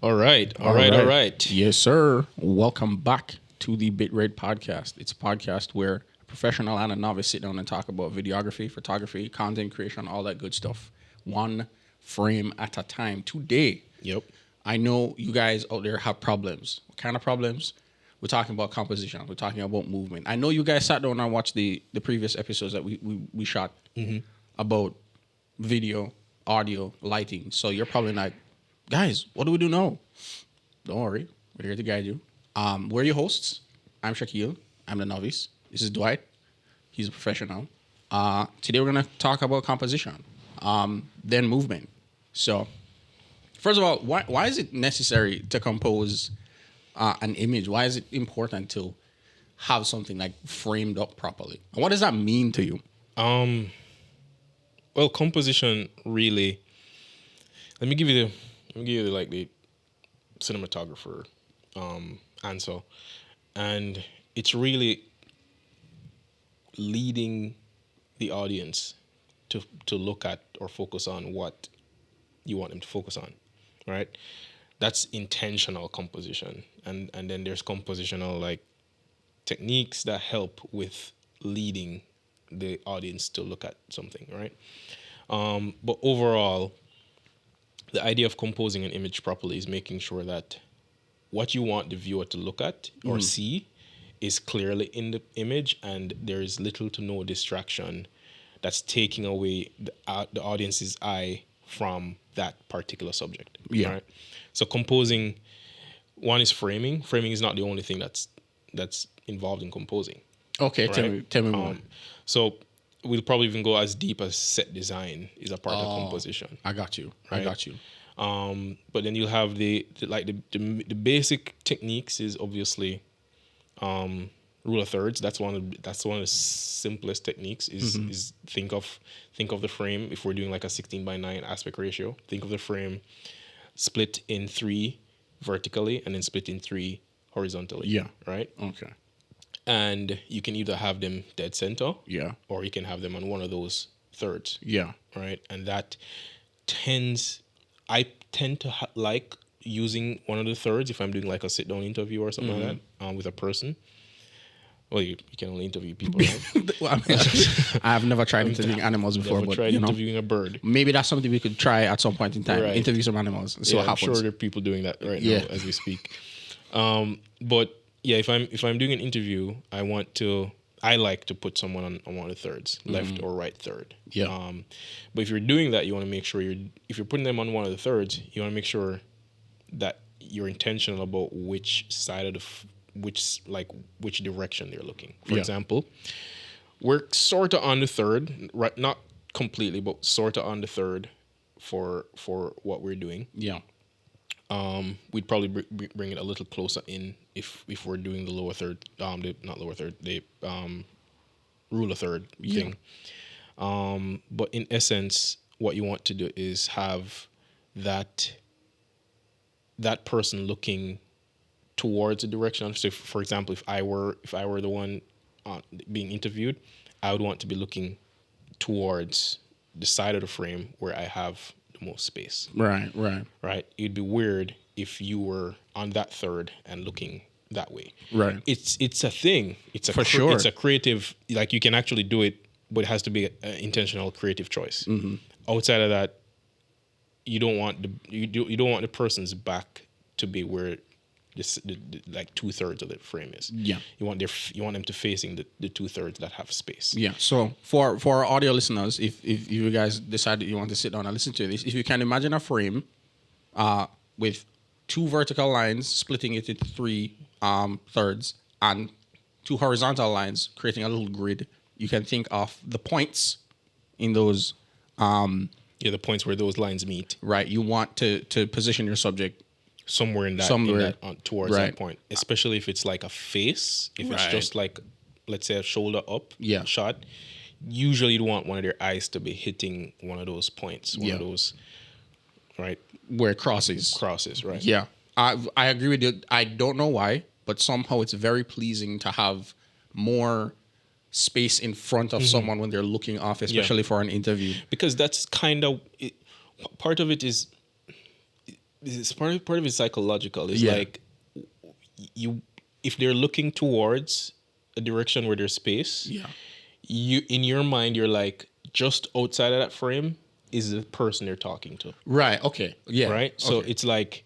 All right. Yes, sir. Welcome back to the Bitrate Podcast. It's a podcast where a professional and a novice sit down and talk about videography, photography, content creation, all that good stuff. One frame at a time. Today, Yep. I know you guys out there have problems. What kind of problems? We're talking about composition. We're talking about movement. I know you guys sat down and watched the previous episodes that we shot about video, audio, lighting. So you're probably like, guys, what do we do now? Don't worry. We're here to guide you. We're your hosts. I'm Shaquille. I'm the novice. This is Dwight. He's a professional. Today we're going to talk about composition, then movement. So, first of all, why is it necessary to compose an image? Why is it important to have something like framed up properly? And what does that mean to you? Well, composition really. Let me give you like the cinematographer answer, and it's really leading the audience to look at or focus on what you want them to focus on, right? That's intentional composition, and then there's compositional like techniques that help with leading the audience to look at something, right? But overall, the idea of composing an image properly is making sure that what you want the viewer to look at or see is clearly in the image, and there is little to no distraction that's taking away the audience's eye from that particular subject. Yeah. Right? So composing, one is framing. Framing is not the only thing that's involved in composing. Okay, Right? tell me more. So we'll probably even go as deep as set design is a part of composition. I got you. Right. But then you'll have the basic techniques is obviously rule of thirds. That's one of the simplest techniques. Is think of the frame. If we're doing like a 16:9 aspect ratio, think of the frame split in 3 vertically and then split in 3 horizontally. Yeah. Right. Okay. And you can either have them dead center. Yeah. Or you can have them on one of those thirds. Yeah. Right. And that I tend to like using one of the thirds if I'm doing like a sit down interview or something like that with a person. Well, you can only interview people, right? Well, I mean, I have never tried interviewing animals before, Never but tried interviewing a bird. maybe that's something we could try at some point in time. Right. Interview some animals and see Yeah, what I'm happens. sure there are people doing that right Yeah. now as we speak. But yeah, if I'm doing an interview, I like to put someone on one of the thirds, left or right third. Yeah. But if you're doing that, you want to make sure if you're putting them on one of the thirds, you want to make sure that you're intentional about which side of which direction they're looking. For example, we're sort of on the third, right? Not completely, but sort of on the third for what we're doing. Yeah. We'd probably bring it a little closer in if we're doing the lower third, the rule of third thing. But in essence, what you want to do is have that person looking towards the direction. So, for example, if I were the one being interviewed, I would want to be looking towards the side of the frame where I have the most space. Right. Right? It'd be weird if you were on that third and looking that way. Right. It's a thing. It's For sure. It's a creative. Like you can actually do it, but it has to be an intentional, creative choice. Outside of that, you don't want the person's back to be where the like 2/3 of the frame is. Yeah. You want them to facing the 2/3 that have space. Yeah. So for our audio listeners, if you guys decide that you want to sit down and listen to this, if you can imagine a frame with 2 vertical lines splitting it into 3 thirds and 2 horizontal lines creating a little grid, you can think of the points in those the points where those lines meet. right. You want to position your subject Somewhere in that towards Right. that point, especially if it's like a face. If it's Right. just like, let's say, a shoulder up Yeah. shot, usually you want one of their eyes to be hitting one of those points, one of those, right, where it crosses. right? Yeah, I agree with you. I don't know why, but somehow it's very pleasing to have more space in front of someone when they're looking off, especially for an interview. Because that's kind of part of it is it's part of it psychological. It's Yeah. like you if they're looking towards a direction where there's space, Yeah. you in your mind you're like just outside of that frame is the person they're talking to, Right. Okay. Yeah. right? So Okay. it's like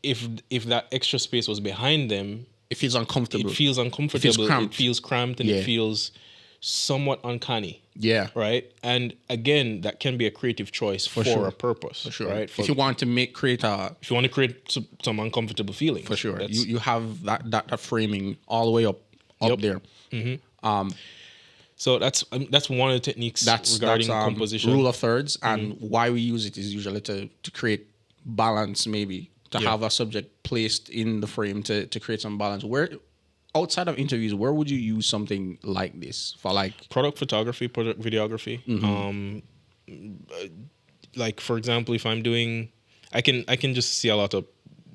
if that extra space was behind them, It feels uncomfortable. it feels It feels uncomfortable, it cramped. feels cramped, and it Yeah. feels somewhat uncanny. Yeah. Right. And again, that can be a creative choice for sure. a purpose. For sure. Right. If you want to create a, if you want to create some uncomfortable feelings. for sure, That's, you have that framing all the way up Yep. there. so that's one of the techniques That's regarding composition. rule of thirds, and why we use it is usually to create balance, maybe to Yeah. have a subject placed in the frame to create some balance. Where outside of interviews, where would you use something like this for, like? Product photography, product videography. Like for example, if I'm doing, I can just see a lot of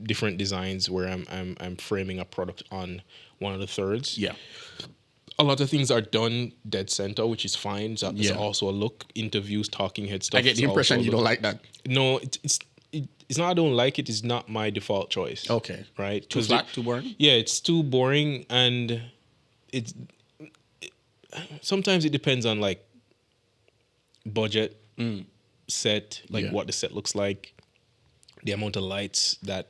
different designs where I'm framing a product on one of the thirds. Yeah. A lot of things are done dead center, which is fine. So it's Yeah. also a look. Interviews, talking head stuff. I get the is also impression a you look. don't like that. No, it's not. I don't like it. It's not my default choice. Okay. Right. Too 'Cause flat, too boring? Yeah, it's too boring, and it's sometimes it depends on like budget, set, like Yeah. what the set looks like, the amount of lights that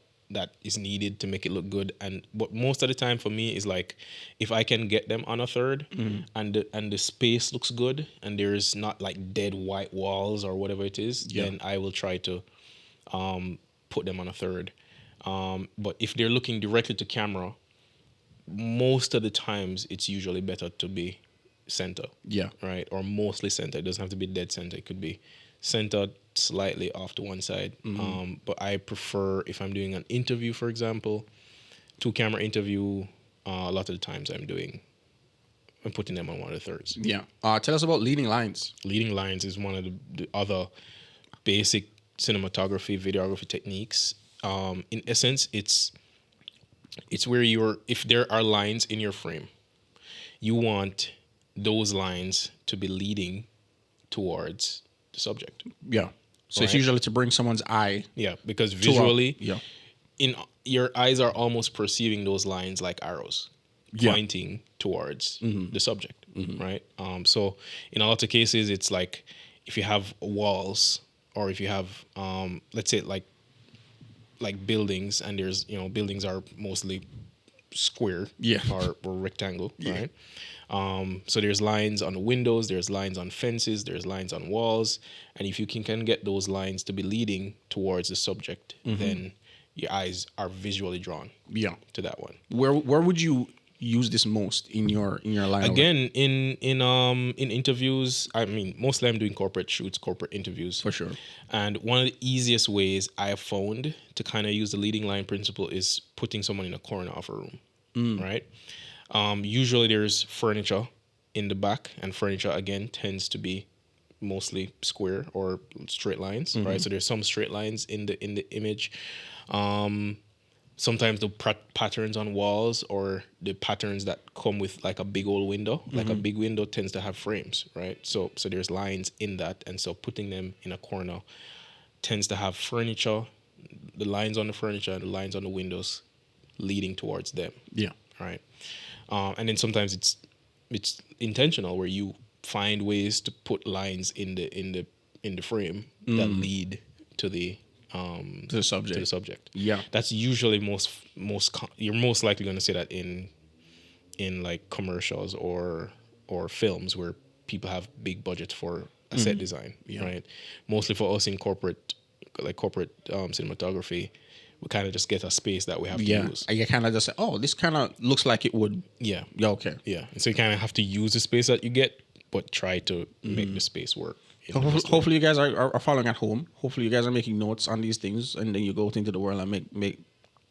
is needed to make it look good. And but most of the time for me is like if I can get them on a third and the space looks good and there's not like dead white walls or whatever it is, Yeah. then I will try to put them on a third. But if they're looking directly to camera, most of the times it's usually better to be center. Yeah. Right. Or mostly center. It doesn't have to be dead center. It could be centered slightly off to one side. But I prefer if I'm doing an interview, for example, 2-camera interview. A lot of the times I'm putting them on one of the thirds. Yeah. Tell us about leading lines. Leading lines is one of the other basic cinematography, videography techniques. In essence, it's where if there are lines in your frame, you want those lines to be leading towards the subject. Yeah. So it's Right. usually to bring someone's eye Yeah, because to a- visually, yeah. in your eyes are almost perceiving those lines like arrows Yeah. pointing towards the subject, right? So in a lot of cases, it's like if you have walls or if you have, let's say like buildings, and there's buildings are mostly square, Yeah. or rectangle, Yeah. right? So there's lines on the windows, there's lines on fences, there's lines on walls, and if you can get those lines to be leading towards the subject, then your eyes are visually drawn Yeah. to that one. Where would you use this most in your line? of work? Again, in interviews, I mean, mostly I'm doing corporate shoots, corporate interviews. For sure. And one of the easiest ways I have found to kind of use the leading line principle is putting someone in a corner of a room, right? Usually there's furniture in the back, and furniture again tends to be mostly square or straight lines, right? So there's some straight lines in the image. Sometimes the patterns on walls or the patterns that come with like a big old window, like a big window tends to have frames, right? So there's lines in that, and so putting them in a corner tends to have furniture, the lines on the furniture and the lines on the windows leading towards them, Yeah. right? And then sometimes it's intentional where you find ways to put lines in the frame that lead to the To the subject. to the subject. Yeah. That's usually you're most likely going to see that in like commercials or films where people have big budgets for a set design, right? Mostly for us in corporate cinematography, we kind of just get a space that we have to Yeah. use. And you kind of just say, oh, this kind of looks like it would. Yeah. Yeah. Okay. Yeah. And so you kind of have to use the space that you get, but try to make the space work. in the best way. Hopefully you guys are following at home. Hopefully you guys are making notes on these things, and then you go out into the world and make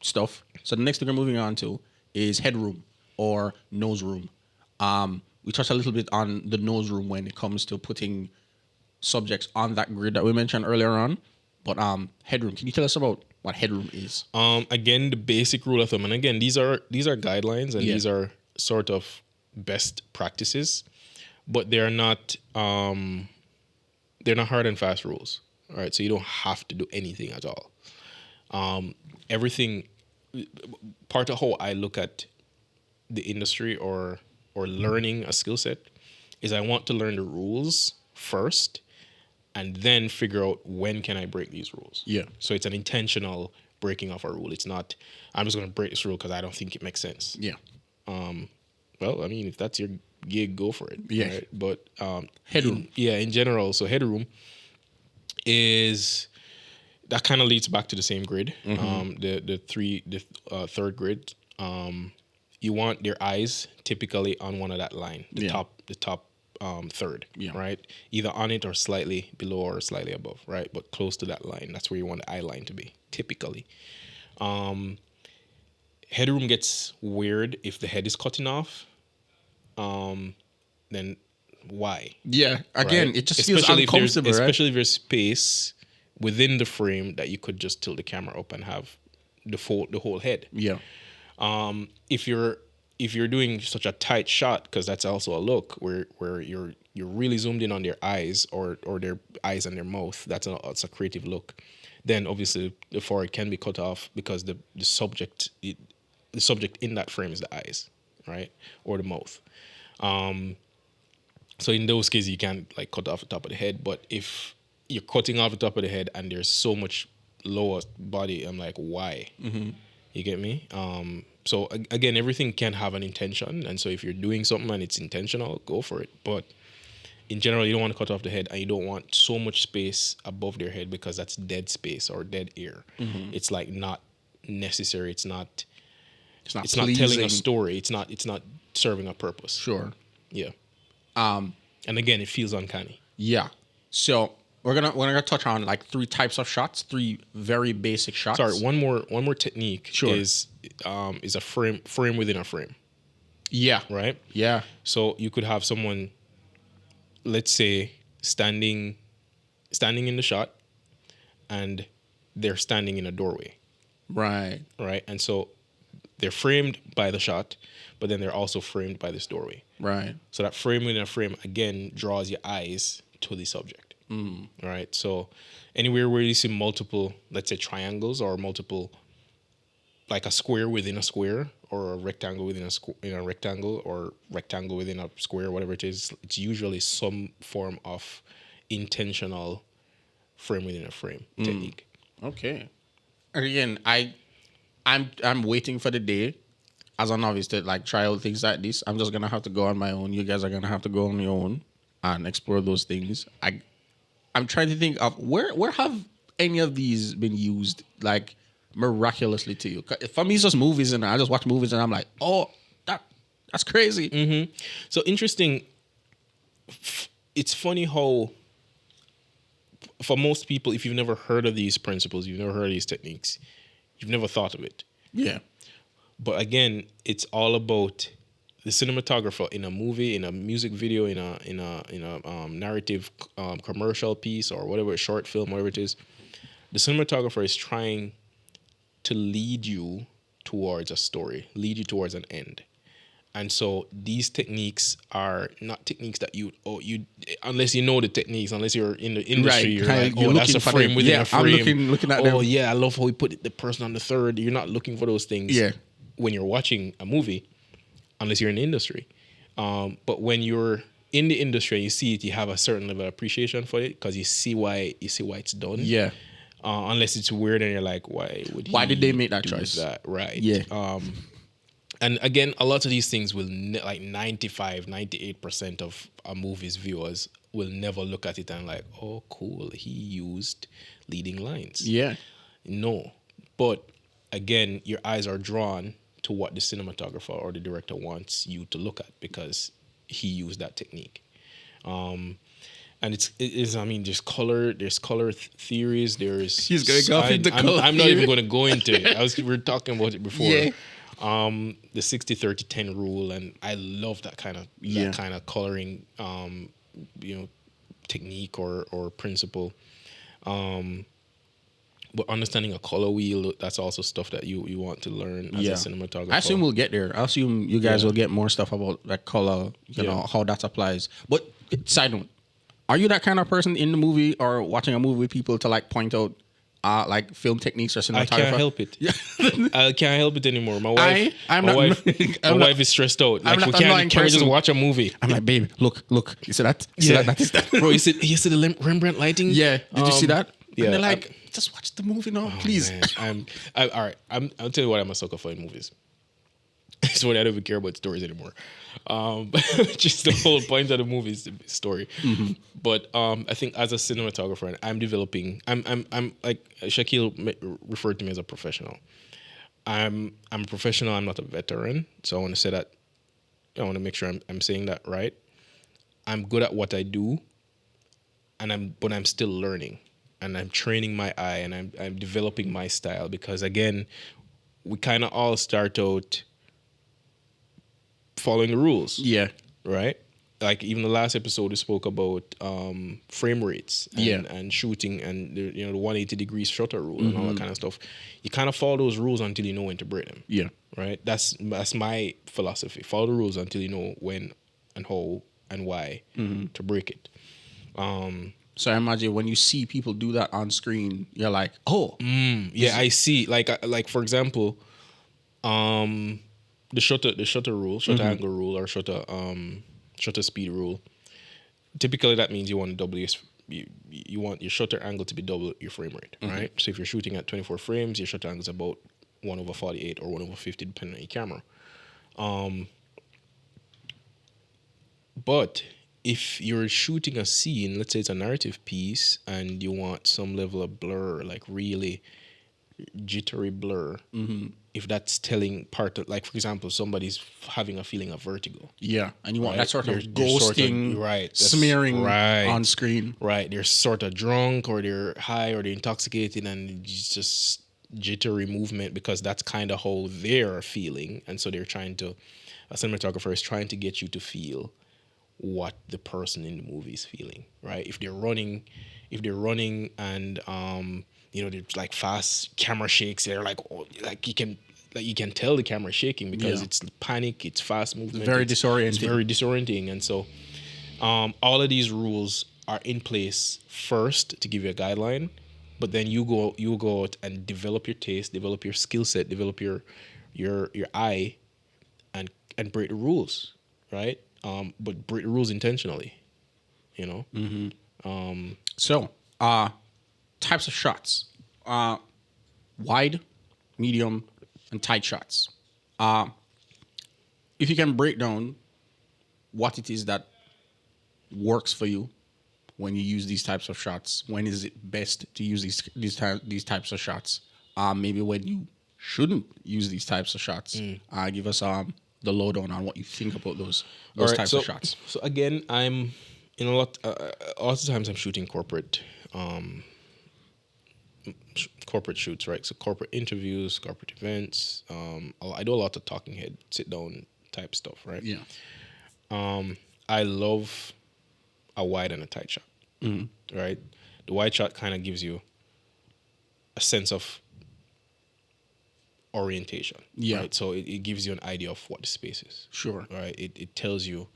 stuff. So the next thing we're moving on to is headroom or nose room. We touched a little bit on the nose room when it comes to putting subjects on that grid that we mentioned earlier on. But headroom, can you tell us about what headroom is? Again, the basic rule of thumb, and again, these are guidelines, and Yeah. these are sort of best practices, but they're not hard and fast rules. All right, so you don't have to do anything at all. Everything, part of how I look at the industry or learning a skill set is I want to learn the rules first and then figure out when can I break these rules. Yeah. So it's an intentional breaking of a rule. It's not I'm just going to break this rule because I don't think it makes sense. Yeah. Well, I mean, if that's your gig, go for it. Yeah. Right? But Headroom. in general, so headroom is that kind of leads back to the same grid. The third grid. You want their eyes typically on one of that line, the top third, right? Either on it or slightly below or slightly above, right? But close to that line. That's where you want the eye line to be, typically. Headroom gets weird if the head is cutting off. Then why? Yeah. Again, Right? it just feels uncomfortable, right? Especially if there's space within the frame that you could just tilt the camera up and have the whole head. Yeah. If you're doing such a tight shot, because that's also a look where you're really zoomed in on their eyes or their eyes and their mouth, that's a creative look. Then obviously the forehead can be cut off because the subject in that frame is the eyes, right, or the mouth. So in those cases you can't like cut off the top of the head. But if you're cutting off the top of the head and there's so much lower body, I'm like, why? You get me? So again, everything can have an intention, and so if you're doing something and it's intentional, go for it. But in general, you don't want to cut off the head, and you don't want so much space above their head because that's dead space or dead air. It's like not necessary. It's not telling a story. It's not serving a purpose. Sure. Yeah. And again, it feels uncanny. Yeah. So we're gonna touch on like three types of shots, three very basic shots. Sorry, one more technique. Sure. is a frame within a frame. Yeah. Right? Yeah. So you could have someone, let's say, standing in the shot, and they're standing in a doorway. Right. Right? And so they're framed by the shot, but then they're also framed by this doorway. Right. So that frame within a frame again draws your eyes to the subject. Right? So anywhere where you see multiple, let's say, triangles or multiple, like a square within a square or a rectangle within a rectangle or rectangle within a square, whatever it is, it's usually some form of intentional frame within a frame technique. Okay. And again, I'm waiting for the day as a novice to like try out things like this. I'm just gonna have to go on my own. You guys are gonna have to go on your own and explore those things. I'm trying to think of where have any of these been used like miraculously to you? For me, it's just movies, and I just watch movies, and I'm like, oh, that's crazy. So interesting. It's funny how, for most people, if you've never heard of these principles, you've never heard of these techniques, you've never thought of it. Yeah. But again, it's all about the cinematographer in a movie, in a music video, in a narrative commercial piece or whatever, short film, whatever it is. The cinematographer is trying to lead you towards a story, lead you towards an end. And so these techniques are not techniques that you unless you know the techniques, unless you're in the industry, right. you're like, that's a frame within a frame. I'm looking at them. Oh yeah, I love how we put the person on the third. You're not looking for those things when you're watching a movie, unless you're in the industry. But when you're in the industry and you see it, you have a certain level of appreciation for it because you see why it's done. Yeah. Unless it's weird and you're like, why did they make that choice? That? Right. Yeah. And again, a lot of these things will, like 95, 98% of a movie's viewers will never look at it and like, oh, cool, he used leading lines. Yeah. No. But again, your eyes are drawn to what the cinematographer or the director wants you to look at because he used that technique. And it is. I mean, there's color theories. He's gonna go off into color. I'm not even going to go into it. We were talking about it before. Yeah. The 60-30-10 rule, and I love that kind of coloring, technique or principle. But understanding a color wheel, that's also stuff that you want to learn as a cinematographer. I assume we'll get there. I assume you guys will get more stuff about like color, you know, how that applies. But side note, are you that kind of person in the movie or watching a movie with people to like point out like film techniques or I cinematographer? can't help it. Yeah. I can't help it anymore. My wife, I'm my not- wife, I'm my not- wife is stressed out. Like I'm we not an annoying can't we just person. watch a movie? I'm like, babe, look. You see that? You see Yeah, that is that. bro. You see the Rembrandt lighting? Yeah. Did you see that? Yeah. And they're like, just watch the movie now, please. Man, all right. I'll tell you what I'm a sucker for in movies. So I don't even care about stories anymore. Just the whole point of the movie is the story. But I think as a cinematographer, I'm developing. I'm like Shaquille referred to me as a professional. I'm a professional. I'm not a veteran. So I want to say that. I want to make sure I'm saying that right. I'm good at what I do, but I'm still learning, and I'm training my eye, and I'm developing my style because again, we kind of all start out following the rules, Yeah. right? Like even the last episode we spoke about frame rates and shooting and the 180 degrees shutter rule and all that kind of stuff. You kind of follow those rules until you know when to break them. Yeah. Right. That's my philosophy. Follow the rules until you know when and how and why to break it. So I imagine when you see people do that on screen, you're like, oh, Yeah, I see. Like for example, the shutter rule, shutter angle rule, or shutter speed rule. Typically, that means you want to double you want your shutter angle to be double your frame rate, right? So if you're shooting at 24 frames, your shutter angle is about 1/48 or 1/50, depending on your camera. But if you're shooting a scene, let's say it's a narrative piece, and you want some level of blur, like really jittery blur, if that's telling part of, like for example, somebody's having a feeling of vertigo, yeah. And you want right? that sort of They're sort of- ghosting, right, that's smearing right. on screen. Right, they're sort of drunk or they're high or they're intoxicated and it's just jittery movement because that's kind of how they're feeling, and so they're trying to, a cinematographer is trying to get you to feel what the person in the movie is feeling, right? If they're running and they're like fast camera shakes, they're like, oh, you can tell the camera shaking because Yeah. it's panic, it's fast movement, Very it's disorienting. very disorienting, and so all of these rules are in place first to give you a guideline, but then you go out and develop your taste, develop your skill set, develop your eye, and break the rules, right? But break the rules intentionally, you know. So, types of shots: wide, medium, and tight shots. If you can break down what it is that works for you when you use these types of shots, when is it best to use these types of shots? Maybe when you shouldn't use these types of shots. Give us the lowdown on what you think about those All right, types so, of shots. So again, I'm in a lot of times I'm shooting corporate shoots, right? So corporate interviews, corporate events. I do a lot of talking head, sit down type stuff, right? Yeah. I love a wide and a tight shot, right? The wide shot kind of gives you a sense of orientation, Yeah. right? So it gives you an idea of what the space is, Sure. right? It tells you,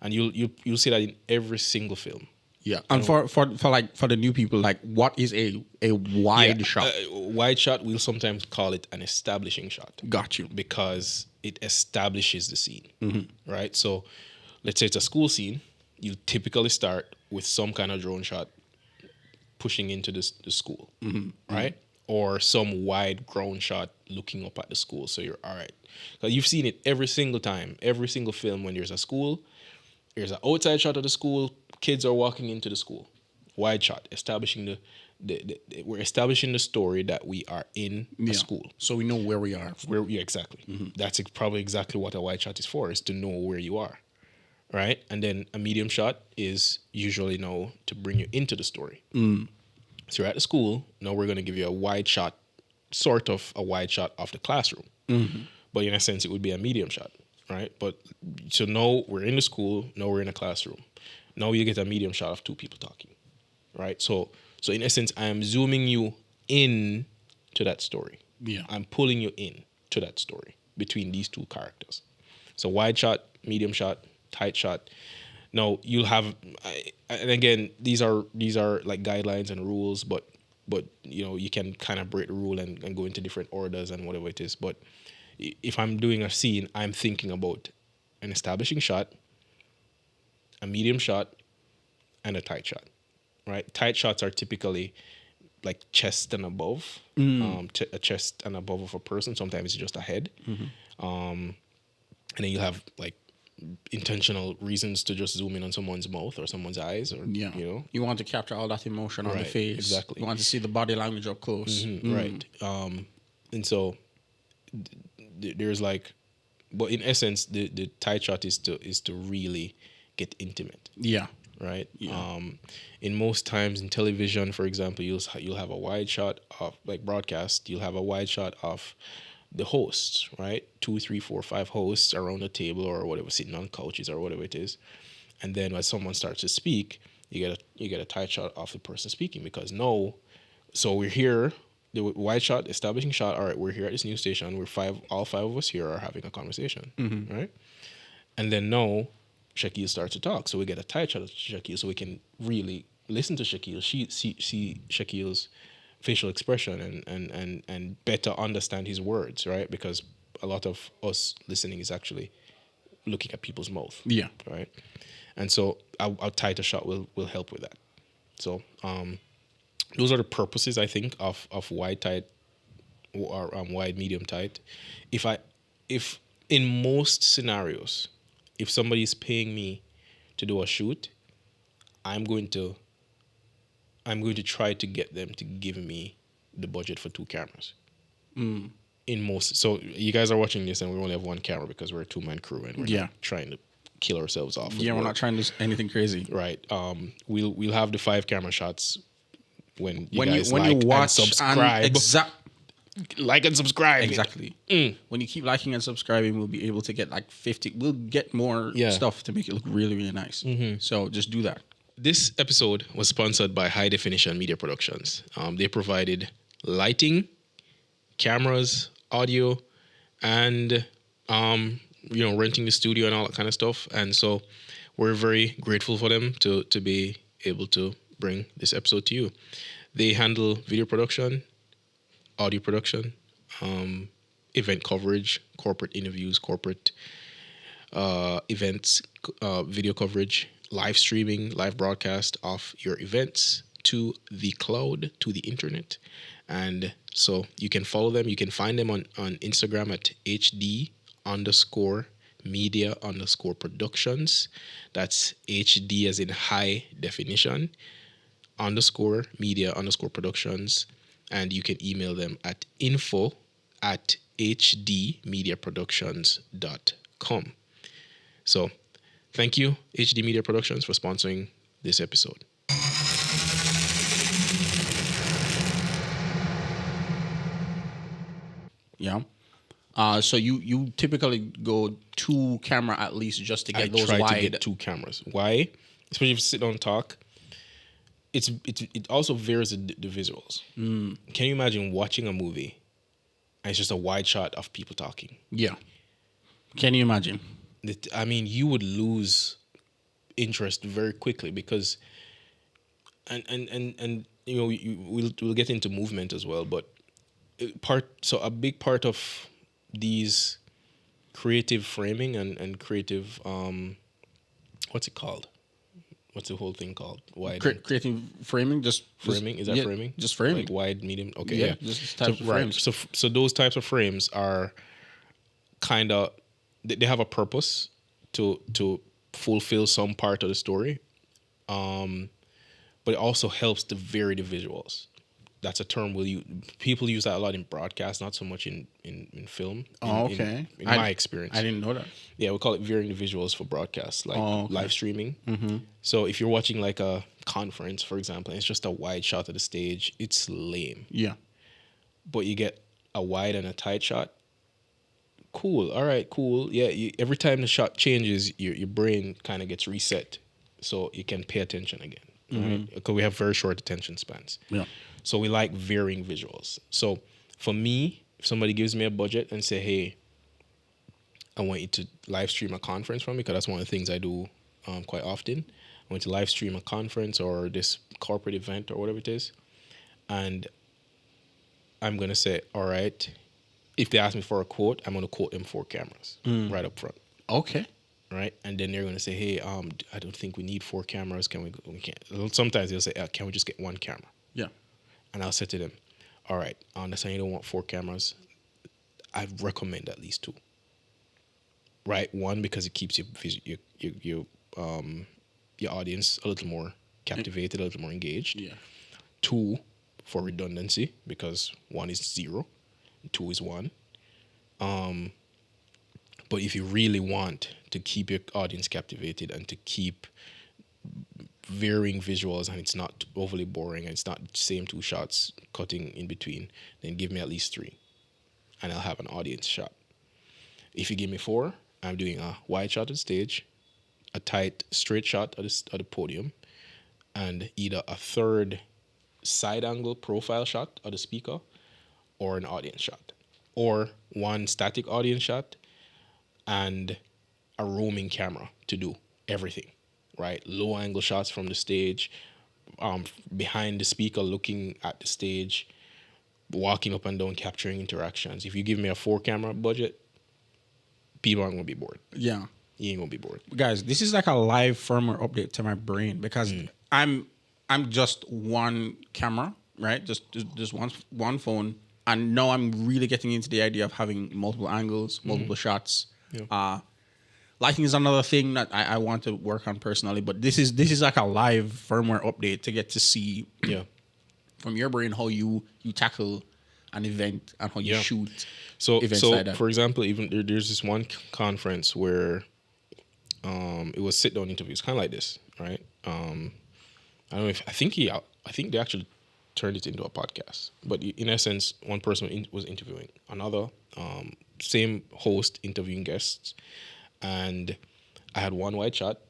and you'll see that in every single film. Yeah. And for the new people, like what is a wide shot? Wide shot, we'll sometimes call it an establishing shot. Got you. Because it establishes the scene, right? So let's say it's a school scene. You typically start with some kind of drone shot pushing into the school, right? Or some wide ground shot looking up at the school. So you're all right. So you've seen it every single time, every single film when there's a school, there's an outside shot of the school, kids are walking into the school. Wide shot, establishing we're establishing the story that we are in a school. So we know where we are. Exactly. That's probably exactly what a wide shot is for, is to know where you are. Right? And then a medium shot is usually now to bring you into the story. So you're at the school. Now we're going to give you a wide shot, sort of a wide shot of the classroom. But in a sense, it would be a medium shot, right? But so now we're in the school. Now we're in a classroom. Now you get a medium shot of two people talking, right? So in essence, I am zooming you in to that story. Yeah. I'm pulling you in to that story between these two characters. So wide shot, medium shot, tight shot. Now you'll have, and again, these are like guidelines and rules, but but you can kind of break the rule and go into different orders and whatever it is. But if I'm doing a scene, I'm thinking about an establishing shot, a medium shot, and a tight shot. Right? Tight shots are typically like chest and above, a chest and above of a person. Sometimes it's just a head, and then you have like intentional reasons to just zoom in on someone's mouth or someone's eyes, or Yeah. You want to capture all that emotion on the Right, face. exactly. You want to see the body language up close. right. And so there's like, but in essence, the tight shot is to really get intimate. Yeah. Right. Yeah. In most times in television, for example, you'll have a wide shot of like broadcast. You'll have a wide shot of the hosts, right? 2, 3, 4, 5 hosts around the table or whatever, sitting on couches or whatever it is. And then when someone starts to speak, you get a tight shot of the person speaking, because so we're here, the wide shot, establishing shot. All right, we're here at this news station. All five of us here are having a conversation, right? And then Shaquille starts to talk, so we get a tight shot of Shaquille, so we can really listen to Shaquille, see Shaquille's facial expression and better understand his words, right? Because a lot of us listening is actually looking at people's mouth, Yeah. right? And so a tighter shot will help with that. So those are the purposes, I think, of wide tight or wide medium tight. If in most scenarios, if somebody's paying me to do a shoot, I'm going to try to get them to give me the budget for 2 cameras. In most, so you guys are watching this and we only have 1 camera because we're a 2-man crew and we're not trying to kill ourselves off. Yeah, we're not trying to do anything crazy. Right. We'll have the 5 camera shots when you guys when like you watch and subscribe. Like and subscribe. Exactly. When you keep liking and subscribing, we'll be able to get like 50. We'll get more stuff to make it look really, really nice. So just do that. This episode was sponsored by High Definition Media Productions. They provided lighting, cameras, audio, and renting the studio and all that kind of stuff. And so we're very grateful for them to be able to bring this episode to you. They handle video production, audio production, event coverage, corporate interviews, corporate events, video coverage, live streaming, live broadcast of your events to the cloud, to the internet. And so you can follow them. You can find them on Instagram at HD_media_productions. That's HD as in high definition _media_productions. And you can email them at info@hdmediaproductions.com. So thank you, HD Media Productions, for sponsoring this episode. Yeah. So you typically go 2 camera at least just to get those try wide. to get 2 cameras. Why? Especially if you sit down and talk. It also varies the visuals. Can you imagine watching a movie and it's just a wide shot of people talking? Yeah. Can you imagine? I mean, you would lose interest very quickly because, and we'll get into movement as well, but a big part of these creative framing and creative what's it called? What's the whole thing called? Wide Creative framing, framing. Is that framing? Just framing. Like wide, medium. Okay, Yeah, just types of frames. So those types of frames are kind of, they have a purpose to fulfill some part of the story, but it also helps to vary the visuals. That's a term people use that a lot in broadcast, not so much in film. Okay. In my experience, I didn't know that. yeah, we call it varying the visuals for broadcast, like Okay. live streaming. So if you're watching like a conference, for example, and it's just a wide shot of the stage, it's lame. Yeah. But you get a wide and a tight shot. Cool. All right. Cool. Yeah. Every time the shot changes, your brain kind of gets reset, so you can pay attention again. Right? Because we have very short attention spans. Yeah. So we like varying visuals. So for me, if somebody gives me a budget and say, hey, I want you to live stream a conference for me, because that's one of the things I do quite often. I want to live stream a conference or this corporate event or whatever it is. and I'm gonna say, all right. If they ask me for a quote, I'm gonna quote them 4 cameras right up front. Okay. Right, and then they're gonna say, "Hey, I don't think we need 4 cameras. Can we? We can't." Sometimes they'll say, "Can we just get 1 camera?" Yeah. And I'll say to them, "All right, I understand you don't want 4 cameras. I recommend at least 2. Right, 1 because it keeps your audience a little more captivated, a little more engaged. Yeah. 2 for redundancy because 1 is 0, 2 is 1. But if you really want to keep your audience captivated and to keep varying visuals and it's not overly boring and it's not the same 2 shots cutting in between, then give me at least 3 and I'll have an audience shot. If you give me 4, I'm doing a wide shot of the stage, a tight straight shot of the podium, and either a third side angle profile shot of the speaker or an audience shot, or 1 static audience shot and a roaming camera to do everything, right? Low angle shots from the stage, behind the speaker looking at the stage, walking up and down, capturing interactions. If you give me a 4 camera budget, people aren't gonna be bored. Yeah. You ain't gonna be bored. Guys, this is like a live firmware update to my brain because I'm just 1 camera, right? Just one phone, and now I'm really getting into the idea of having multiple angles, multiple shots. Yeah. Lighting is another thing that I want to work on personally, but this is like a live firmware update to get to see from your brain how you tackle an event and how you shoot events like that. For example, even there's this one conference where it was sit down interviews, kind of like this, right? I don't know if I think they actually turned it into a podcast, but in essence, one person was interviewing another, same host interviewing guests, and I had 1 wide shot.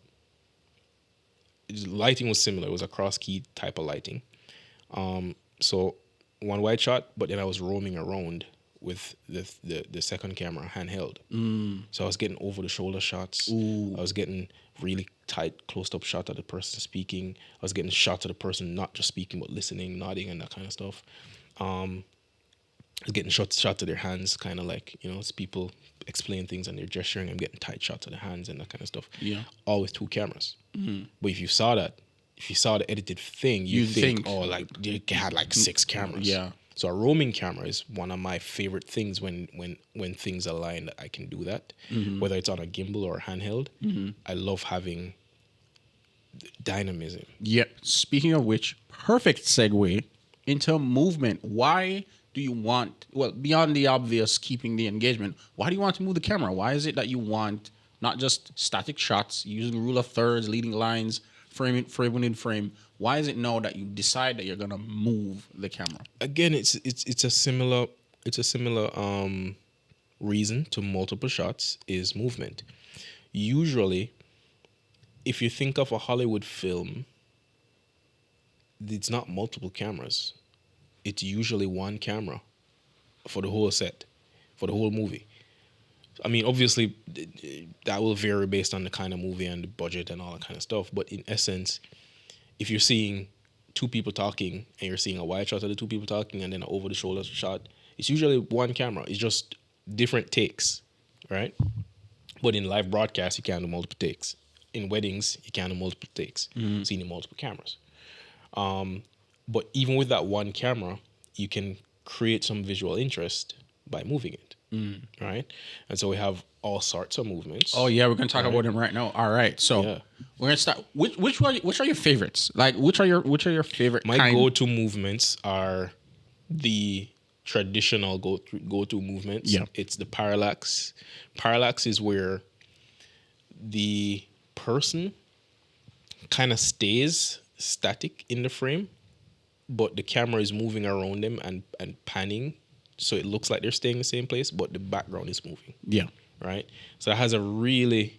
Lighting was similar; it was a cross key type of lighting. So 1 wide shot, but then I was roaming around with the second camera handheld. So I was getting over the shoulder shots. Ooh. I was getting really tight, close up shot of the person speaking. I was getting shots of the person not just speaking but listening, nodding, and that kind of stuff. I was getting shots of their hands, kind of like, as people explain things and they're gesturing. I'm getting tight shots of the hands and that kind of stuff. Yeah. All with 2 cameras. But if you saw the edited thing, you think, oh, like they had like 6 cameras. Yeah. So a roaming camera is one of my favorite things when things align that I can do that. Whether it's on a gimbal or a handheld, I love having dynamism. Yeah. Speaking of which, perfect segue into movement. Why do you want, well, beyond the obvious keeping the engagement, why do you want to move the camera? Why is it that you want not just static shots, using rule of thirds, leading lines, frame within frame? Why is it now that you decide that you're gonna move the camera? Again, it's a similar reason to multiple shots is movement. Usually, if you think of a Hollywood film, it's not multiple cameras. It's usually 1 camera for the whole set, for the whole movie. I mean, obviously, that will vary based on the kind of movie and the budget and all that kind of stuff. But in essence, if you're seeing 2 people talking and you're seeing a wide shot of the 2 people talking and then an over-the-shoulder shot, it's usually 1 camera. It's just different takes, right? But in live broadcast, you can't do multiple takes. In weddings, you can't do multiple takes. So you need multiple cameras. But even with that 1 camera, you can create some visual interest by moving it, right? And so we have all sorts of movements. Oh yeah, we're gonna talk about them right now. All right, so we're gonna start. Which are your favorites? Like which are your favorite? My go-to movements are the traditional go-to movements. Yeah, it's the parallax. Parallax is where the person kind of stays static in the frame, but the camera is moving around them and panning, so it looks like they're staying in the same place, but the background is moving. Yeah. Right? So it has a really...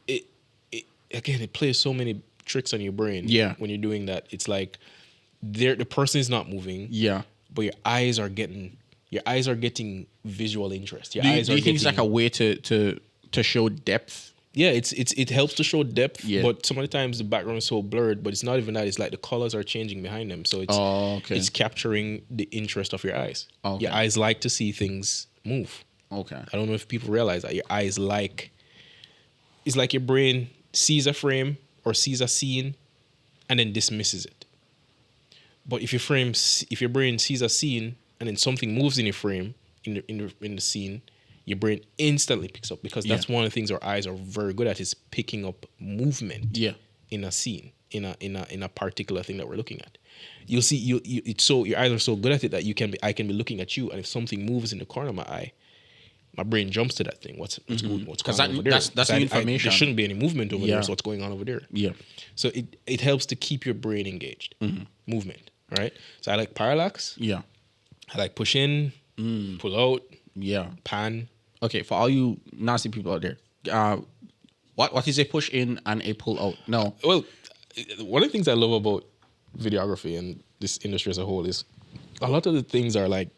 It plays so many tricks on your brain. Yeah. When you're doing that. It's like the person is not moving. Yeah. But your eyes are getting visual interest. Do you think it's like a way to show depth Yeah, it helps to show depth, Yeah. but some of the times the background is so blurred. But it's not even that; it's like the colors are changing behind them, so Oh, okay. it's capturing the interest of your eyes. Okay. Your eyes like to see things move. Okay. I don't know if people realize that your eyes like. It's like your brain sees a frame or sees a scene, and then dismisses it. But if your brain sees a scene and then something moves in your frame in the scene, your brain instantly picks up, because that's one of the things our eyes are very good at, is picking up movement. Yeah. In a scene, in a particular thing that we're looking at. You'll see it's so your eyes are so good at it that I can be looking at you, and if something moves in the corner of my eye, my brain jumps to that thing. What's going on over there? That's the information. There shouldn't be any movement over there. So what's going on over there? Yeah. So it helps to keep your brain engaged. Movement, right? So I like parallax. Yeah. I like push in, pull out, Yeah. pan. Okay, for all you nasty people out there, what is a push in and a pull out? No. Well, one of the things I love about videography and this industry as a whole is a lot of the things are like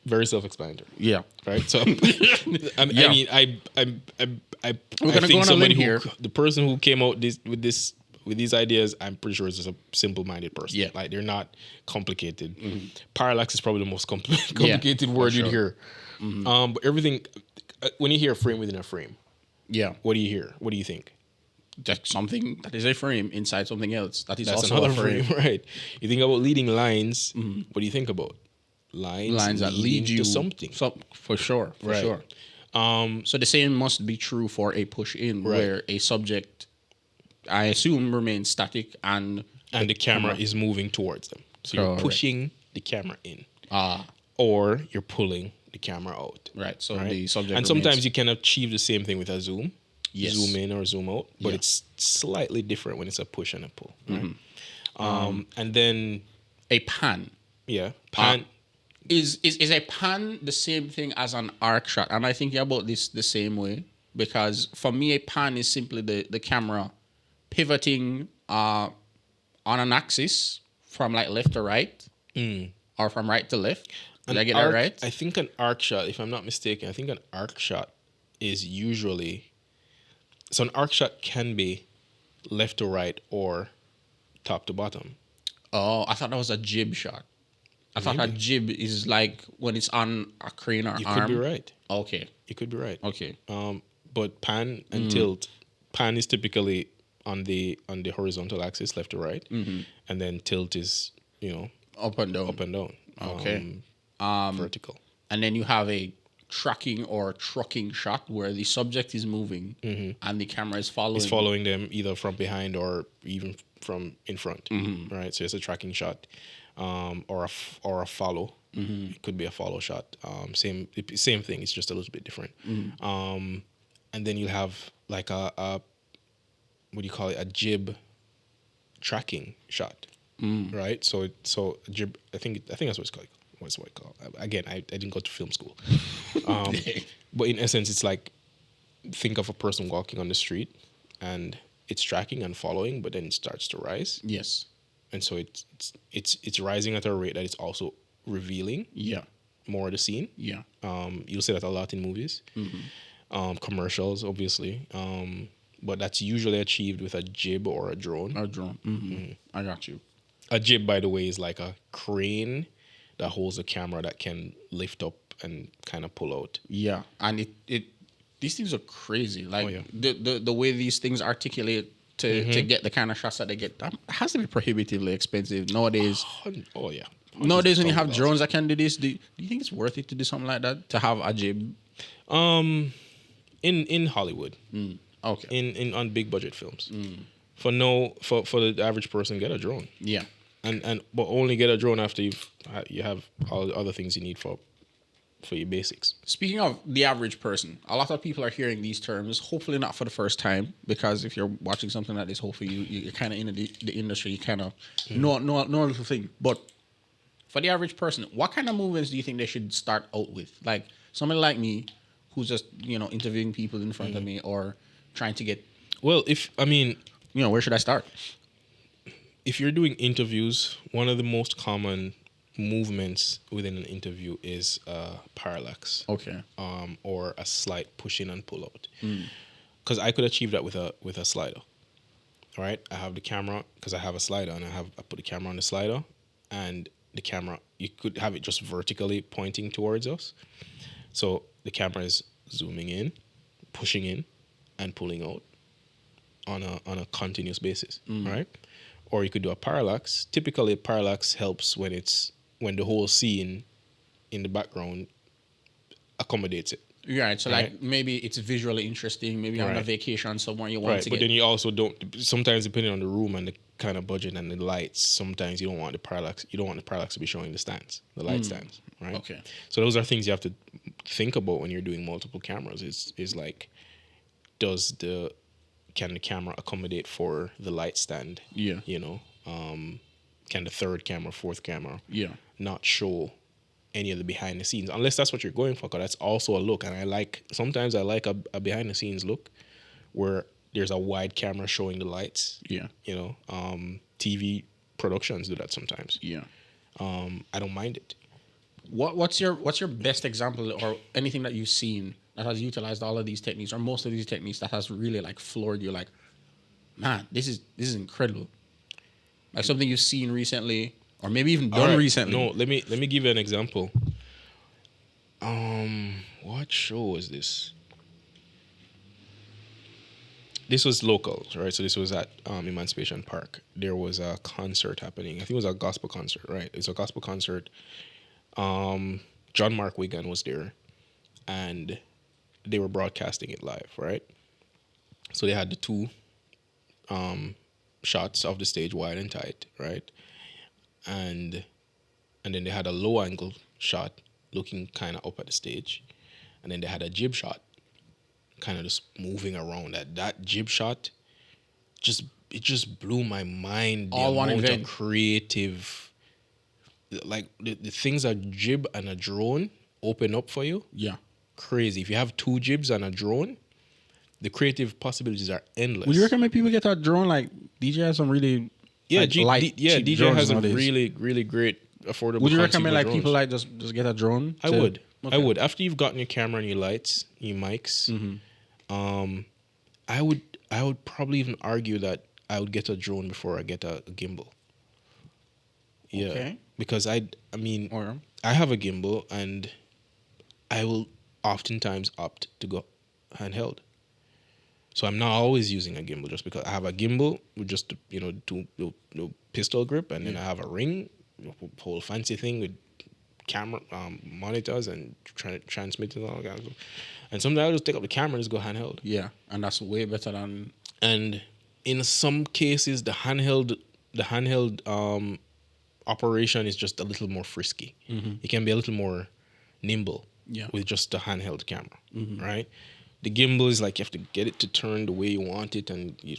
very self-explanatory. Yeah. Right. So I Yeah. mean, I We're gonna go think on a somebody limb here. the person who came out with these ideas, I'm pretty sure is just a simple-minded person. Yeah. Like, they're not complicated. Parallax is probably the most complicated word you'd hear. But everything, when you hear a frame within a frame, Yeah. what do you hear? What do you think? That's something that is a frame inside something else. That's also another a frame. right? You think about leading lines. What do you think about? Lines That lead you to something. For sure. For Right. sure. So the same must be true for a push in, where a subject, I assume, remains static and the camera is moving towards them. So you're pushing the camera in, or you're pulling the camera out. Right. So the subject and sometimes you can achieve the same thing with a zoom. Yes. Zoom in or zoom out, but it's slightly different when it's a push and a pull. Right? And then a pan. pan. Is a pan the same thing as an arc shot? And I think about this the same way, because for me a pan is simply the camera pivoting on an axis from like left to right, or from right to left. Did I get that right? I think an arc shot, if I'm not mistaken, I think an arc shot is usually, so an arc shot can be left to right or top to bottom. Oh, I thought that was a jib shot. I thought a jib is like when it's on a crane or You arm. could be right. Okay. You could be right. Okay. But pan and tilt, pan is typically on the horizontal axis, left to right, and then tilt is Up and down. up and down. Okay. Vertical. And then you have a tracking or trucking shot where the subject is moving and the camera is following. It's following them either from behind or even from in front. Right. So it's a tracking shot, or a follow. It could be a follow shot. Same thing. It's just a little bit different. And then you have like a what do you call it? A jib tracking shot. Right. So a jib. I think that's what it's called. What's what it's called? Again, I didn't go to film school. But in essence, it's like, think of a person walking on the street, and it's tracking and following, but then it starts to rise. Yes. And so it's rising at a rate that it's also revealing more of the scene. Yeah. You'll see that a lot in movies, commercials, obviously. But that's usually achieved with a jib or a drone. A drone. I got you. A jib, by the way, is like a crane that holds a camera that can lift up and kind of pull out. Yeah. And it these things are crazy. Like yeah. the way these things articulate to get the kind of shots that they get, that has to be prohibitively expensive nowadays. Oh yeah. Nowadays, when you have drones that can do this, do you think it's worth it to do something like that? To have a jib? In Hollywood. Okay. In on big budget films. For the average person, get a drone. Yeah. But only get a drone after you have all the other things you need for your basics. Speaking of the average person, a lot of people are hearing these terms, hopefully not for the first time, because if you're watching something like this, hopefully you're kind of in the industry, you kind of know a little thing. But for the average person, what kind of movements do you think they should start out with? Like somebody like me, who's just interviewing people in front of me or trying to get. Well, where should I start? If you're doing interviews, one of the most common movements within an interview is parallax. Okay. Or a slight push in and pull out. because I could achieve that with a slider. All right, I have the camera because I have a slider, and I put the camera on the slider, and the camera, you could have it just vertically pointing towards us. So the camera is zooming in, pushing in, and pulling out on a continuous basis, right? Or you could do a parallax. Typically, a parallax helps when the whole scene in the background accommodates it. Right. So Right. like maybe it's visually interesting. Maybe on a Right. vacation somewhere you want Right, to but get. then you also don't. Sometimes, depending on the room and the kind of budget and the lights, sometimes you don't want the parallax. You don't want the parallax to be showing the stands, the light stands, right? Okay. So those are things you have to think about when you're doing multiple cameras. Is like, can the camera accommodate for the light stand? Yeah. You know, can the third camera, fourth camera, Yeah. not show any of the behind the scenes, unless that's what you're going for, because that's also a look. And sometimes I like a behind the scenes look where there's a wide camera showing the lights. Yeah. TV productions do that sometimes. Yeah. I don't mind it. What's your best example or anything that you've seen that has utilized all of these techniques or most of these techniques that has really like floored you? Like, man, this is incredible. Like something you've seen recently or maybe even done All right, recently. No, let me give you an example. What show was this? This was local, right? So this was at Emancipation Park. There was a concert happening. I think it was a gospel concert, right? It's a gospel concert. John Mark Wigan was there, and they were broadcasting it live, right? So they had the two shots of the stage, wide and tight, right? And then they had a low angle shot looking kind of up at the stage, and then they had a jib shot kind of just moving around. That jib shot just blew my mind. The All one amount event. of creative, like the things a jib and a drone open up for you. Yeah. Crazy. If you have two jibs and a drone, the creative possibilities are endless. Would you recommend people get that drone? Like DJ has some really like, light, cheap DJ drones has nowadays. a really great affordable. Would you recommend like drones. people like just get a drone? I would. Okay. I would. After you've gotten your camera and your lights, your mics, I would probably even argue that I would get a drone before I get a gimbal. Yeah. Okay. Because I mean, Or I have a gimbal and I will oftentimes opt to go handheld. So I'm not always using a gimbal just because I have a gimbal with just two pistol grip, and then I have a ring, whole fancy thing with camera monitors and transmitters and all that. And sometimes I'll just take up the camera and just go handheld. yeah, and that's way better than And in some cases, the handheld operation is just a little more frisky. It can be a little more nimble with just the handheld camera, right? The gimbal is like you have to get it to turn the way you want it, and you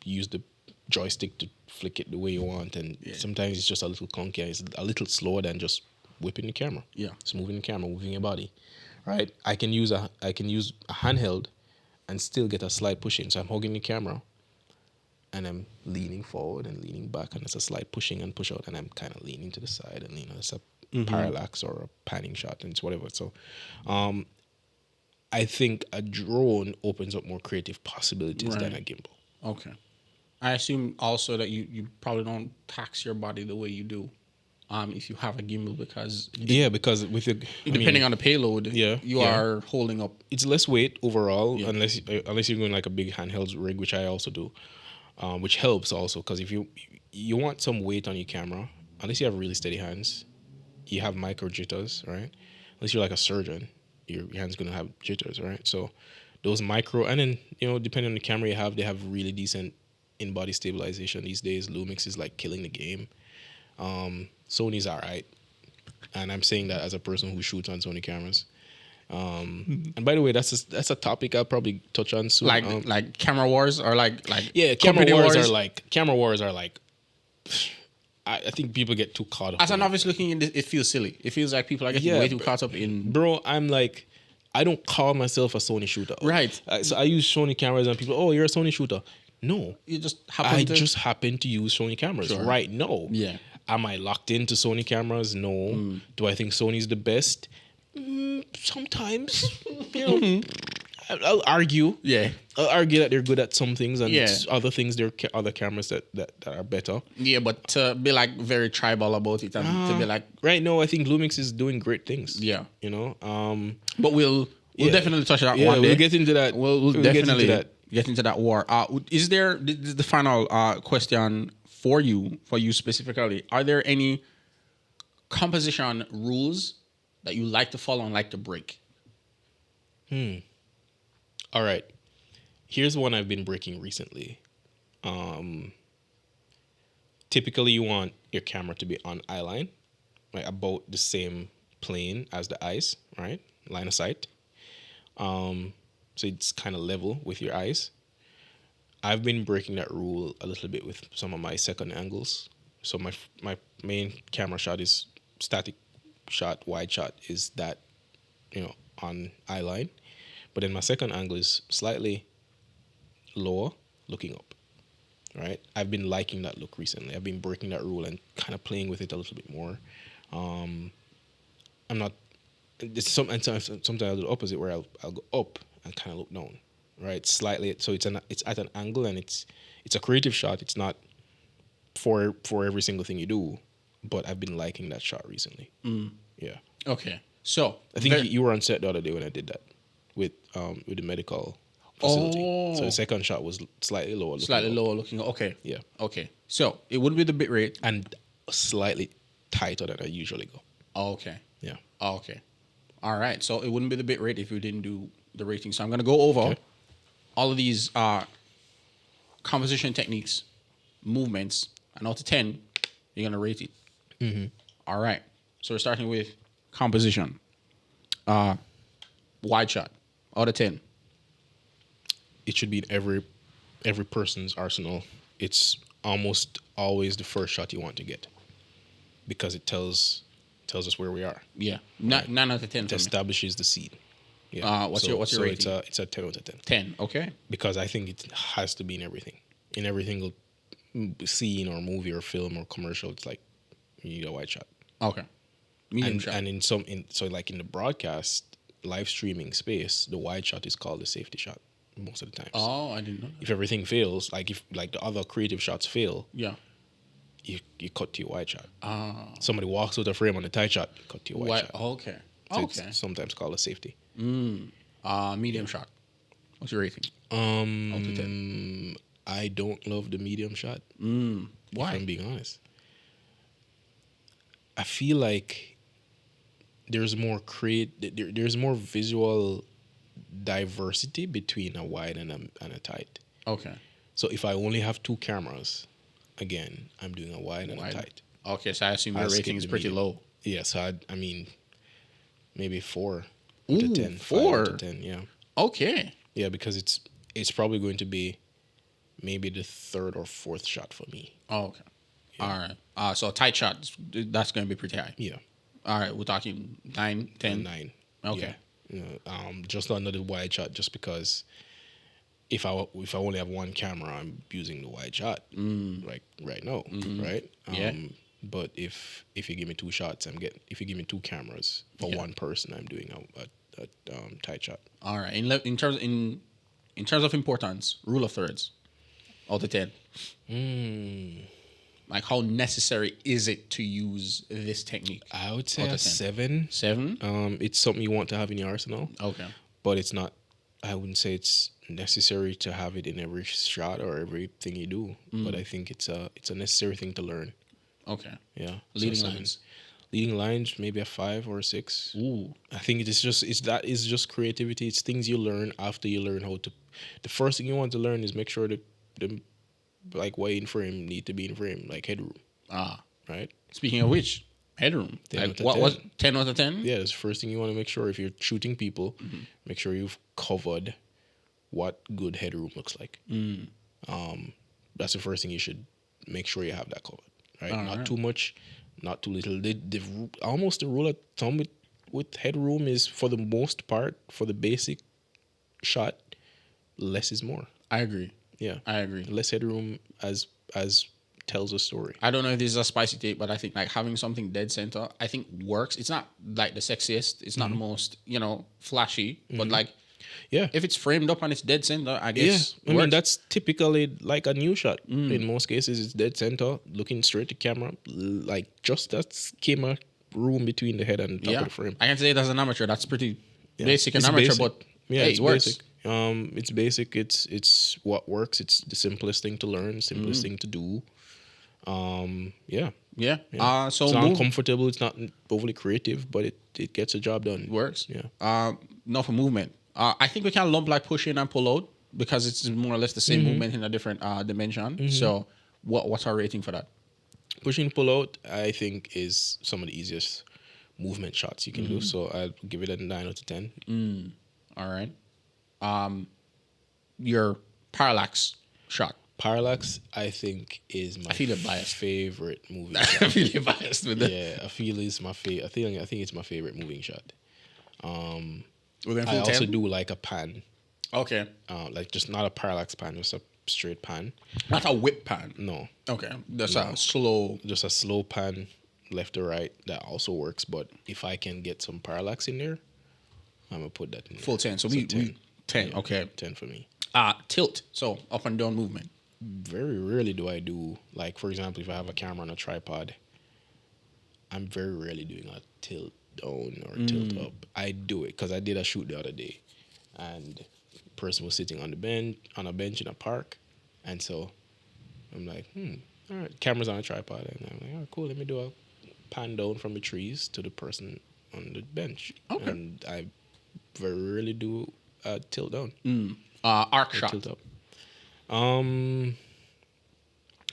use the joystick to flick it the way you want, and sometimes it's just a little clunky. It's a little slower than just whipping the camera. Yeah. It's moving the camera, moving your body, right? I can use a handheld and still get a slight push in. So I'm holding the camera and I'm leaning forward and leaning back, and it's a slight pushing and push out, and I'm kind of leaning to the side, and it's a parallax or a panning shot, and it's whatever. So I think a drone opens up more creative possibilities than a gimbal. Okay. I assume also that you probably don't tax your body the way you do if you have a gimbal because Because with the depending on the payload, you are holding up. it's less weight overall, unless you're going like a big handheld rig, which I also do, which helps also because if you want some weight on your camera, unless you have really steady hands, you have micro jitters, right? Unless you're like a surgeon, your hand's gonna have jitters, right? So those micro, and then depending on the camera you have, they have really decent in-body stabilization these days. Lumix is like killing the game. Sony's alright, and I'm saying that as a person who shoots on Sony cameras. And by the way, that's a topic I'll probably touch on soon. Like camera wars or like camera company wars are like. I think people get too caught up. As an novice looking in this, it feels silly. It feels like people are getting way too caught up in. Bro, I'm like, I don't call myself a Sony shooter. Right. So I use Sony cameras, and people, oh, you're a Sony shooter. No, You just just happen to use Sony cameras right now. Yeah. Am I locked into Sony cameras? No. Do I think Sony's the best? Sometimes. I'll argue. Yeah. I'll argue that they're good at some things, and Yeah. other things there are other cameras that are better. Yeah, but to be like very tribal about it and to be like, Right now, I think Lumix is doing great things. yeah. You know. But we'll Yeah. definitely touch that Yeah, one day. we'll get into that. We'll We'll get into definitely that. get into that war. Is there, this is the final question for you specifically. Are there any composition rules that you like to follow and like to break? All right. Here's one I've been breaking recently. Typically, you want your camera to be on eye line, right, about the same plane as the eyes, right? Line of sight. So it's kind of level with your eyes. I've been breaking that rule a little bit with some of my second angles. So my main camera shot is static shot, wide shot is that, on eye line. But then my second angle is slightly lower, looking up. Right? I've been liking that look recently. I've been breaking that rule and kind of playing with it a little bit more. I'm not. Sometimes I'll do the opposite where I'll go up and kind of look down, right? Slightly. So it's at an angle and it's a creative shot. It's not for every single thing you do, but I've been liking that shot recently. Yeah. Okay. So I think you were on set the other day when I did that with the medical facility. Oh. So the second shot was slightly lower. looking. Okay. Yeah. Okay. So it would be the bit rate. And slightly tighter than I usually go. Okay. Yeah. Okay. All right. So it wouldn't be the bit rate if you didn't do the rating. So I'm going to go over all of these composition techniques, movements, and out of 10, you're going to rate it. Mm-hmm. All right. So we're starting with composition. Wide shot. Out of 10. It should be in every person's arsenal. It's almost always the first shot you want to get because it tells us where we are. Yeah. 9 out of 10. It establishes the seed. Yeah. What's your rating? It's a 10 out of 10. 10. Okay. Because I think it has to be in everything. In every single scene or movie or film or commercial, it's like you need a wide shot. Okay. Medium shot. And so like in the broadcast live streaming space, the wide shot is called the safety shot most of the times. Oh, I didn't know that. If everything fails, like if like the other creative shots fail, Yeah. you cut to your wide shot. Somebody walks out of frame on the tight shot, cut to your wide shot. Okay. So Okay. it's sometimes called a safety. Medium shot. What's your rating? Out of 10. I don't love the medium shot. Why? If I'm being honest. I feel like there's more there's more visual diversity between a wide and a tight. Okay. So if I only have two cameras, again, I'm doing a wide and a tight. Okay, so I assume your I'll rating skip is the pretty medium. low. Yeah, so I mean, maybe 4 Ooh, out of 10. 4 5 out of 10, yeah. Okay. Yeah, because it's probably going to be maybe the third or fourth shot for me. Oh, okay. All right. So a tight shot, that's going to be pretty high. Yeah. All right. We're talking 9, 10. 9. Okay. Yeah. Just under the wide shot, just because if I only have one camera, I'm using the wide shot, like right now, right? Yeah. But if you give me two shots, if you give me two cameras for one person, I'm doing a tight shot. All right. In terms of importance, rule of thirds, out of 10. Like, how necessary is it to use this technique? I would say Out a of 10. 7. 7? It's something you want to have in your arsenal. Okay. But it's not. I wouldn't say it's necessary to have it in every shot or everything you do. But I think it's a necessary thing to learn. Okay. Yeah. Leading lines. Leading lines, maybe a 5 or a 6. Ooh. I think it's just creativity. It's things you learn after you learn how to. The first thing you want to learn is make sure that the like way in frame need to be in frame, like headroom. Right. Speaking of which, headroom. 10 Like, out of what 10. was 10 out of 10? Yeah, that's the first thing you want to make sure if you're shooting people. Make sure you've covered what good headroom looks like. That's the first thing you should make sure you have that covered. Right. Not too much, not too little. Almost the rule of thumb with headroom is, for the most part, for the basic shot, less is more. I agree. Yeah, I agree. less headroom as tells a story. I don't know if this is a spicy take, but I think like having something dead center, I think works. It's not like the sexiest. It's not the most, flashy, but like Yeah. If it's framed up and it's dead center, I guess. I mean, that's typically like a new shot. In most cases, it's dead center, looking straight to camera, like just that schema room between the head and the top of the frame. I can say it as an amateur. That's pretty basic and It's amateur, basic. but Yeah, hey, it's it works. basic. It's basic. It's what works. It's the simplest thing to learn, simplest thing to do. Yeah. Yeah. So It's not uncomfortable. It's not overly creative, but it gets the job done. works. Yeah. Not for movement. I think we can lump like push in and pull out because it's more or less the same movement in a different dimension. So what's our rating for that? Push in, pull out, I think, is some of the easiest movement shots you can do. So I'd give it a 9 out of 10. All right. Your parallax shot. Parallax, I think, is my feel it biased. favorite moving I shot. feel you're biased with that. Yeah, I feel it's my favorite. I think it's my favorite moving shot. We're going I full also 10? do like a pan, Okay. like just not a parallax pan, just a straight pan. Not a whip pan. No, Okay. That's a slow. just a slow pan, left to right. That also works. But if I can get some parallax in there, I'm gonna put that in there. Full 10. So we 10. Yeah, Okay. 10 for me. Tilt. So up and down movement. Very rarely do I do, like, for example, if I have a camera on a tripod, I'm very rarely doing a tilt down or tilt up. I do it because I did a shoot the other day, and the person was sitting on a bench in a park, and so I'm like, all right, camera's on a tripod, and I'm like, oh, cool, let me do a pan down from the trees to the person on the bench. Okay. And I very rarely do a tilt down. Arc Or shot. tilt up. I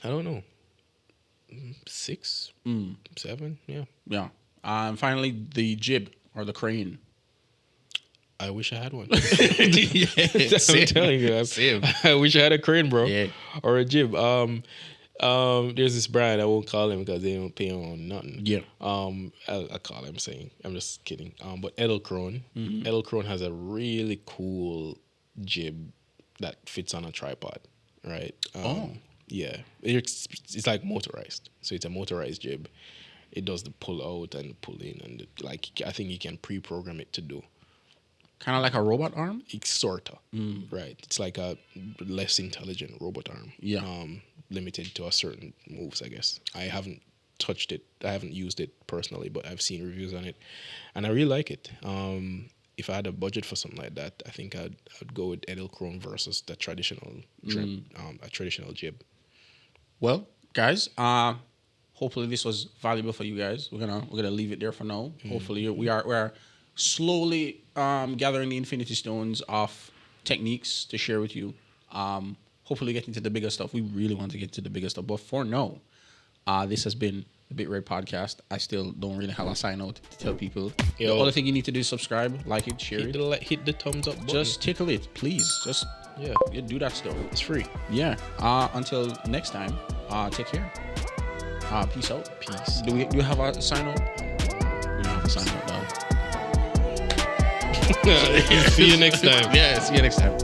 don't know. 6, 7, yeah. Yeah. Finally, the jib or the crane. I wish I had one. Yeah, I'm telling you, I wish I had a crane, bro. Yeah. Or a jib. There's this brand, I won't call him because they don't pay on nothing. Yeah. I'll call him saying, I'm just kidding. But Edelkrone. Edelkrone has a really cool jib that fits on a tripod, right? Yeah. It's like motorized. So it's a motorized jib. It does the pull out and pull in, and I think you can pre-program it to do. Kind of like a robot arm? It's sorta, right? It's like a less intelligent robot arm. Yeah. Limited to a certain moves, I guess. I haven't touched it. I haven't used it personally, but I've seen reviews on it, and I really like it. If I had a budget for something like that, I think I'd go with Edelkrone versus the traditional a traditional jib. Well, guys, hopefully this was valuable for you guys. We're gonna leave it there for now. Hopefully we're slowly gathering the infinity stones of techniques to share with you. Hopefully getting to the bigger stuff. We really want to get to the bigger stuff. But for now, this has been the Bit Red Podcast. I still don't really have a sign out to tell people. Yo. The other thing you need to do is subscribe, like it, share it. Hit the thumbs up button. Just tickle it, please. Just yeah, do that stuff. it's free. Yeah. Until next time, take care. Peace out. Peace. Do we have a sign out? We don't have a sign out, dog. See you next time. Yeah, see you next time.